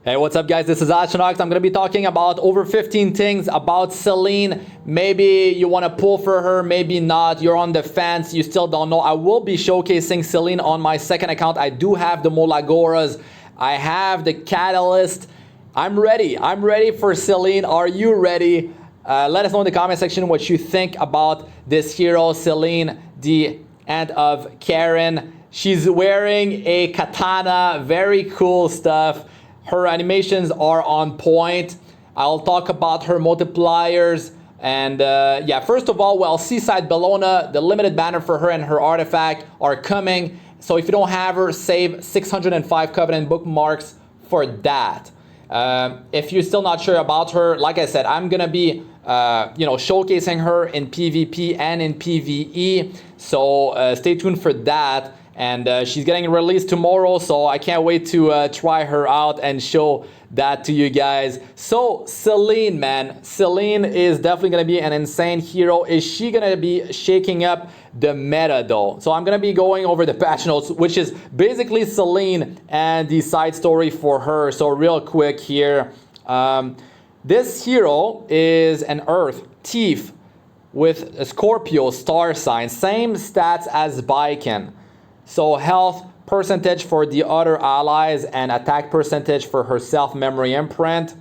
Hey, what's up guys? This is Astranox. I'm going to be talking about over 15 things about Celine. Maybe you want to pull for her, maybe not. You're on the fence, you still don't know. I will be showcasing Celine on my second account. I do have the Molagoras. I have the Catalyst. I'm ready. I'm ready for Celine. Are you ready? Let us know in the comment section what you think about this hero, Celine, the Aunt of Karen. She's wearing a katana. Very cool stuff. Her animations are on point. I'll talk about her multipliers. And yeah, first of all, well, Seaside Bellona, the limited banner for her and her artifact are coming. So if you don't have her, save 605 Covenant Bookmarks for that. If you're still not sure about her, like I said, I'm gonna be showcasing her in PvP and in PvE. So stay tuned for that. And she's getting released tomorrow, so I can't wait to try her out and show that to you guys. So Celine, man, Celine is definitely gonna be an insane hero. Is she gonna be shaking up the meta though? So I'm gonna be going over the patch notes, which is basically Celine and the side story for her. So real quick here, this hero is an Earth Thief with a Scorpio star sign, same stats as Baiken. So health percentage for the other allies and attack percentage for her self-memory imprint.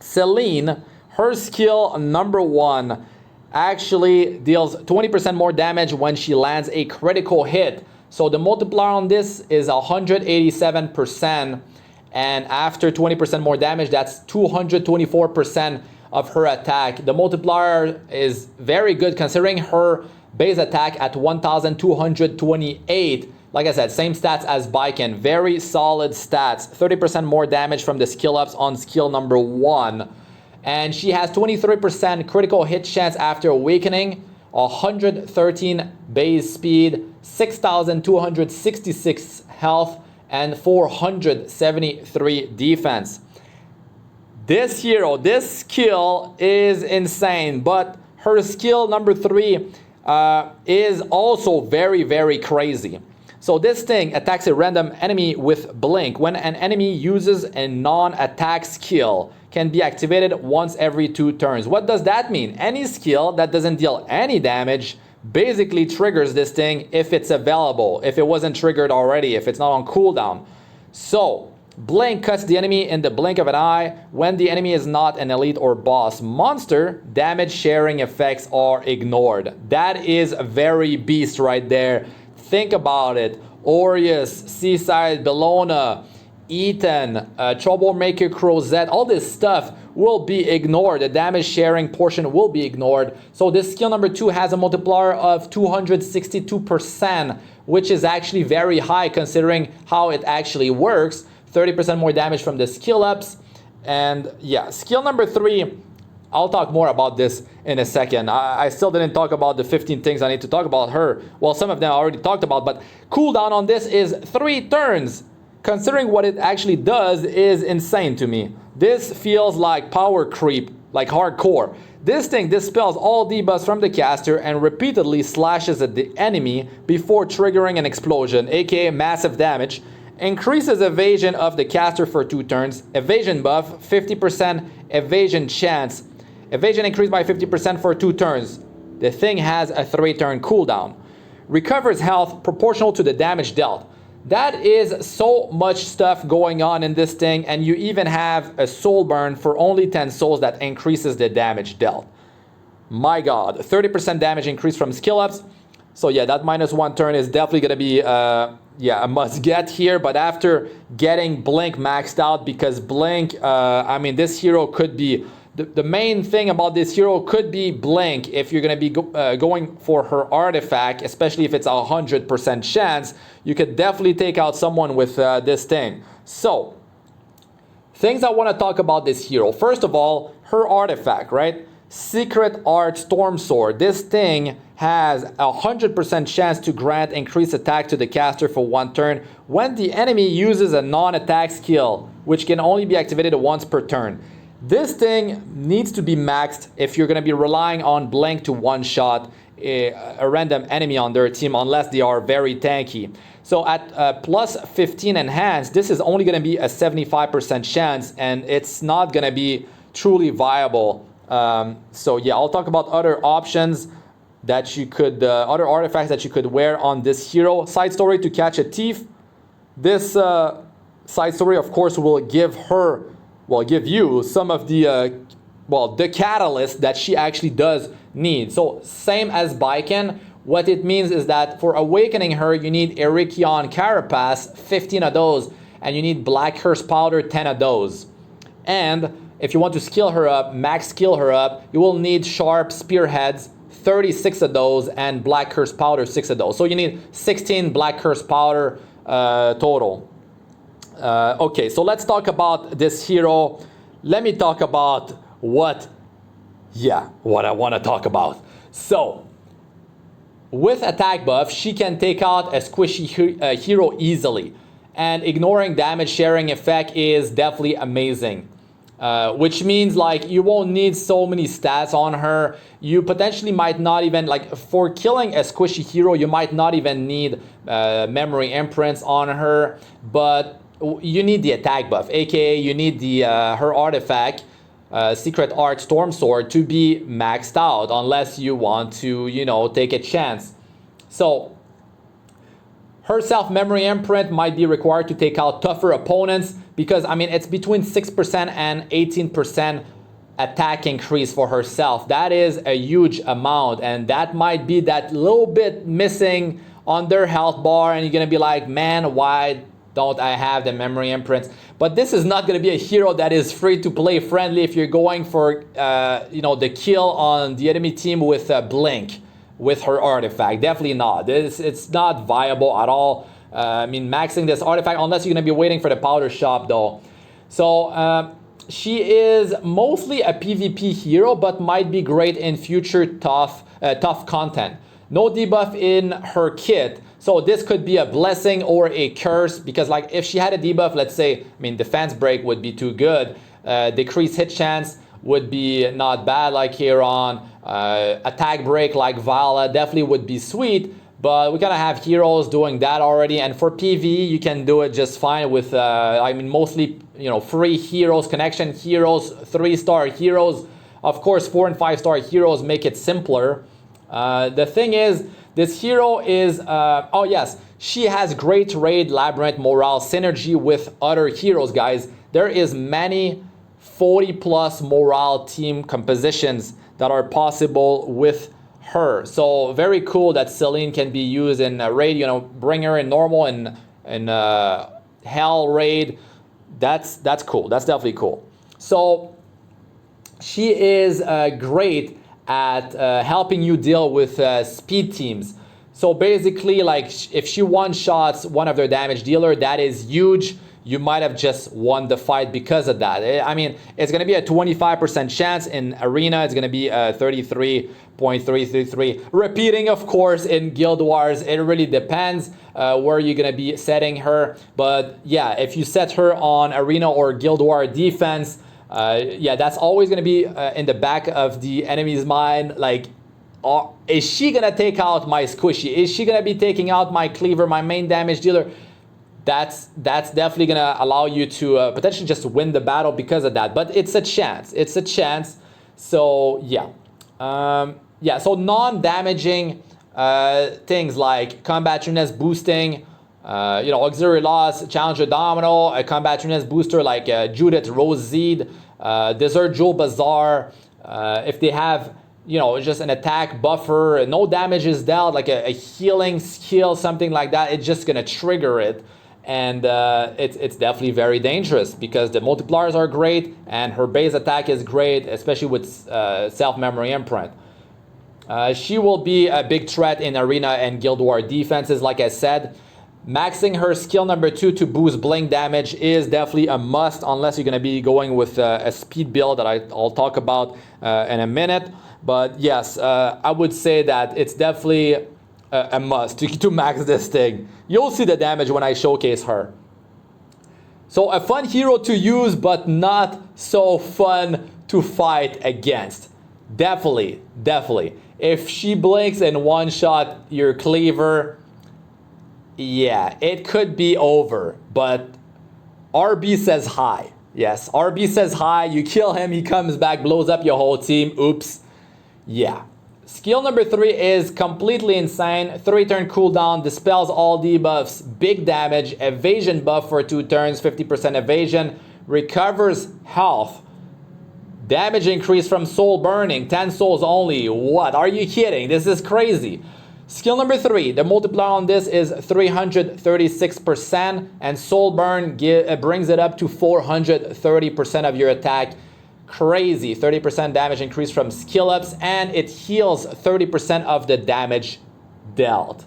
Celine, her skill number 1 actually deals 20% more damage when she lands a critical hit. So the multiplier on this is 187%. And after 20% more damage, that's 224% of her attack. The multiplier is very good considering her base attack at 1228. Like I said, same stats as Baiken. Very solid stats. 30% more damage from the skill ups on skill number 1. And she has 23% critical hit chance after awakening, 113 base speed, 6,266 health, and 473 defense. This hero, this skill is insane, but her skill number 3 is also very, very crazy. So this thing attacks a random enemy with blink. When an enemy uses a non-attack skill, can be activated once every 2 turns. What does that mean? Any skill that doesn't deal any damage basically triggers this thing if it's available, if it wasn't triggered already, if it's not on cooldown. So blink cuts the enemy in the blink of an eye. When the enemy is not an elite or boss monster, damage sharing effects are ignored. That is a very beast right there. Think about it. Aureus, Seaside Bellona, Ethan, Troublemaker Crozet, all this stuff will be ignored. The damage sharing portion will be ignored. So this skill number 2 has a multiplier of 262%, which is actually very high considering how it actually works. 30% more damage from the skill ups. And yeah, skill number 3, I'll talk more about this in a second. I still didn't talk about the 15 things I need to talk about her. Well, some of them I already talked about, but cooldown on this is 3 turns. Considering what it actually does is insane to me. This feels like power creep, like hardcore. This thing dispels all debuffs from the caster and repeatedly slashes at the enemy before triggering an explosion, aka massive damage. Increases evasion of the caster for 2 turns. Evasion buff, 50% evasion chance. Evasion increased by 50% for 2 turns. The thing has a 3-turn cooldown. Recovers health proportional to the damage dealt. That is so much stuff going on in this thing, and you even have a soul burn for only 10 souls that increases the damage dealt. My god, 30% damage increase from skill ups. So yeah, that -1 turn is definitely going to be a must get here. But after getting Blink maxed out, because Blink, I mean, this hero could be, the main thing about this hero could be Blink. If you're going to be going for her artifact, especially if it's 100% chance, you could definitely take out someone with this thing. So, things I want to talk about this hero. First of all, her artifact, right? Secret Art Storm Sword. This thing has 100% chance to grant increased attack to the caster for 1 turn when the enemy uses a non-attack skill, which can only be activated once per turn. This thing needs to be maxed if you're going to be relying on Blink to one-shot a random enemy on their team, unless they are very tanky. So at plus 15 enhanced, this is only going to be a 75% chance, and it's not going to be truly viable. So yeah, I'll talk about other options that you could, other artifacts that you could wear on this hero. Side story to catch a thief. This side story, of course, will give you some of the, the catalyst that she actually does need. So same as Baiken, what it means is that for awakening her, you need Erikion Carapace, 15 of those, and you need Black Curse Powder, 10 of those. And if you want to skill her up, max skill her up, you will need Sharp Spearheads, 36 of those, and Black Curse Powder, 6 of those. So you need 16 Black Curse Powder total. Okay, so let's talk about this hero. Let me talk about what I want to talk about. So, with attack buff, she can take out a squishy hero easily. And ignoring damage sharing effect is definitely amazing. Which means like you won't need so many stats on her. You potentially might not even, like for killing a squishy hero, you might not even need memory imprints on her. But you need the attack buff, aka you need the her artifact, Secret Art Storm Sword, to be maxed out unless you want to, take a chance. So her self-memory imprint might be required to take out tougher opponents because, it's between 6% and 18% attack increase for herself. That is a huge amount, and that might be that little bit missing on their health bar, and you're going to be like, man, why don't I have the memory imprints? But this is not going to be a hero that is free to play friendly if you're going for, the kill on the enemy team with Blink, with her artifact. Definitely not. It's not viable at all. Maxing this artifact, unless you're going to be waiting for the powder shop though. So she is mostly a PvP hero, but might be great in future tough content. No debuff in her kit. So this could be a blessing or a curse, because like if she had a debuff, let's say, defense break would be too good. Decreased hit chance would be not bad like Heron. Attack break like Vala definitely would be sweet, but we kind of have heroes doing that already. And for PvE, you can do it just fine with, mostly, free heroes, connection heroes, 3-star heroes. Of course, 4 and 5-star heroes make it simpler. The thing is, this hero is, she has great raid labyrinth morale synergy with other heroes, guys. There is many 40 plus morale team compositions that are possible with her. So very cool that Celine can be used in a raid, bring her in normal and hell raid. That's cool. That's definitely cool. So she is great at helping you deal with speed teams. So basically, like if she one-shots one of their damage dealer, that is huge. You might have just won the fight because of that. It's going to be a 25% chance in arena. It's going to be 33.333. Repeating, of course, in Guild Wars. It really depends where you're going to be setting her. But yeah, if you set her on arena or Guild War defense, that's always going to be in the back of the enemy's mind. Like, is she going to take out my squishy? Is she going to be taking out my cleaver, my main damage dealer? That's definitely going to allow you to potentially just win the battle because of that. But it's a chance. It's a chance. So, yeah. So non-damaging things like combat units boosting, auxiliary loss, challenger domino, a combat units booster like Judith Rose Zeed, Desert Jewel Bazaar. If they have, just an attack buffer, no damage is dealt, like a healing skill, something like that, it's just going to trigger it. And it's definitely very dangerous because the multipliers are great and her base attack is great, especially with self-memory imprint. She will be a big threat in arena and Guild War defenses, like I said. Maxing her skill number 2 to boost blink damage is definitely a must, unless you're going to be going with a speed build that I'll talk about in a minute. But yes, I would say that it's definitely a must to max this thing. You'll see the damage when I showcase her. So a fun hero to use, but not so fun to fight against. Definitely. If she blinks and one-shot your cleaver, Yeah, it could be over, but RB says hi. Yes, RB says hi. You kill him, he comes back, blows up your whole team. Oops. Yeah. Skill number 3 is completely insane. 3-turn cooldown, dispels all debuffs, big damage, evasion buff for 2 turns, 50% evasion, recovers health, damage increase from soul burning, 10 souls only. What? Are you kidding? This is crazy. Skill number 3, the multiplier on this is 336%, and soul burn brings it up to 430% of your attack. Crazy. 30% damage increase from skill ups, and it heals 30% of the damage dealt.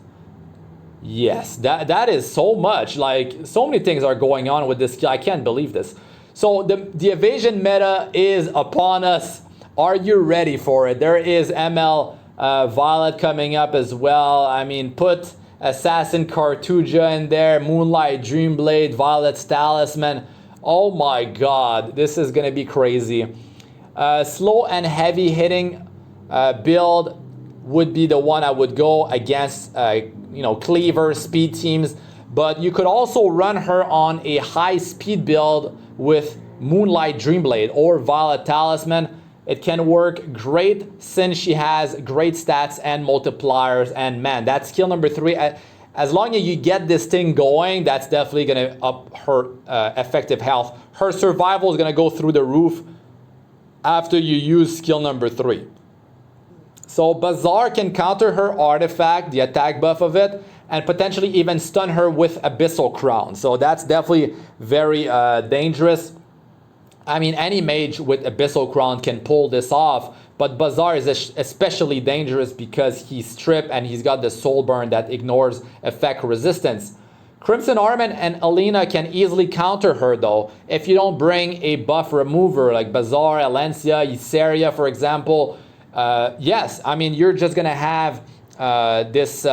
Yes, that is so much. Like, so many things are going on with this skill. I can't believe this. So the evasion meta is upon us. Are you ready for it? There is ML Violet coming up as well. I mean, put Assassin Cartuja in there, Moonlight Dreamblade, Violet's Talisman. Oh my god, this is gonna be crazy. Slow and heavy hitting build would be the one I would go against, cleaver speed teams. But you could also run her on a high speed build with Moonlight Dreamblade or Violet Talisman. It can work great since she has great stats and multipliers. And man, that skill number 3, as long as you get this thing going, that's definitely going to up her effective health. Her survival is going to go through the roof after you use skill number 3. So Bazaar can counter her artifact, the attack buff of it, and potentially even stun her with Abyssal Crown. So that's definitely very dangerous. I mean, any mage with Abyssal Crown can pull this off, but Bazaar is especially dangerous because he's stripped and he's got the soul burn that ignores effect resistance. Crimson Armament and LENA can easily counter her though, if you don't bring a buff remover like Bazaar, Alencia, Isaria, for example. Yes, I mean, you're just gonna have this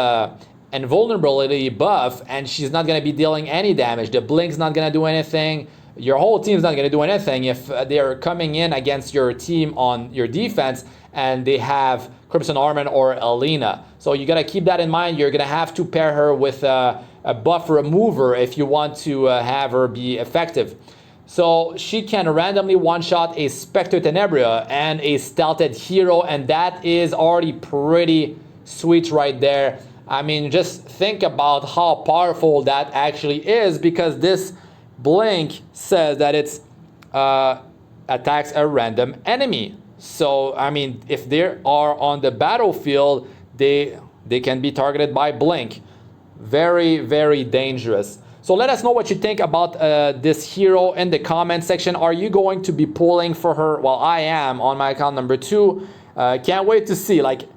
invulnerability buff, and she's not gonna be dealing any damage. The blink's not gonna do anything. Your whole team's not going to do anything if they're coming in against your team on your defense and they have Crimson Armament or LENA. So you got to keep that in mind. You're going to have to pair her with a buff remover if you want to have her be effective. So she can randomly one-shot a Spectre Tenebria and a Stealthed Hero, and that is already pretty sweet right there. I mean, just think about how powerful that actually is, because this blink says that it's attacks a random enemy. So I mean, if they are on the battlefield, they can be targeted by blink. Very, very dangerous. So let us know what you think about this hero in the comment section. Are you going to be pulling for her? Well, I am on my account number 2. Can't wait to see, like,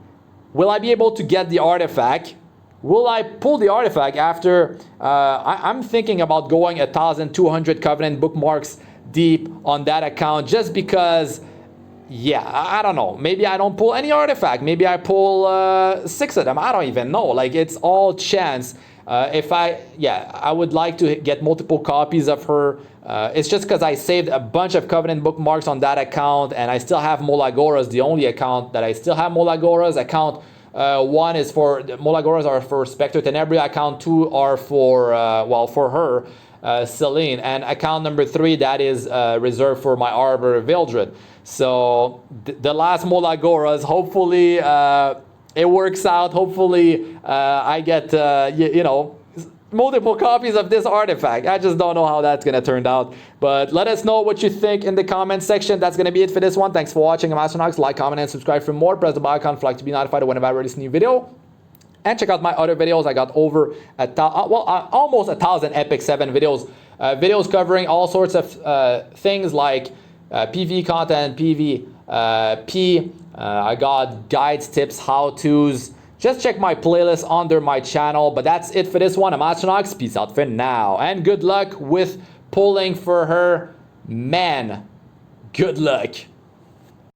will I be able to get the artifact? Will I pull the artifact after? I'm thinking about going 1,200 Covenant Bookmarks deep on that account, just because, yeah, I don't know. Maybe I don't pull any artifact. Maybe I pull 6 of them. I don't even know. Like, it's all chance. I would like to get multiple copies of her. It's just because I saved a bunch of Covenant Bookmarks on that account, and I still have Molagoras, the only account that I still have Molagoras. Account 1 is for Molagoras are for Spectre Tenebria. Account 2 are for for her, Celine, and account number 3 that is reserved for my Arbor Vildred. So the last Molagoras, hopefully it works out. Hopefully I get multiple copies of this artifact. I just don't know how that's gonna turn out, but let us know what you think in the comment section. That's gonna be it for this one. Thanks for watching. I'm Astranox. Like, comment, and subscribe for more. Press the bell icon to be notified whenever I release a new video, and check out my other videos. I got over almost 1,000 Epic 7 videos, videos covering all sorts of things like PV content, PvP. I got guides, tips, how-tos. Just check my playlist under my channel. But that's it for this one. I'm Astranox. Peace out for now. And good luck with pulling for her. Man, good luck.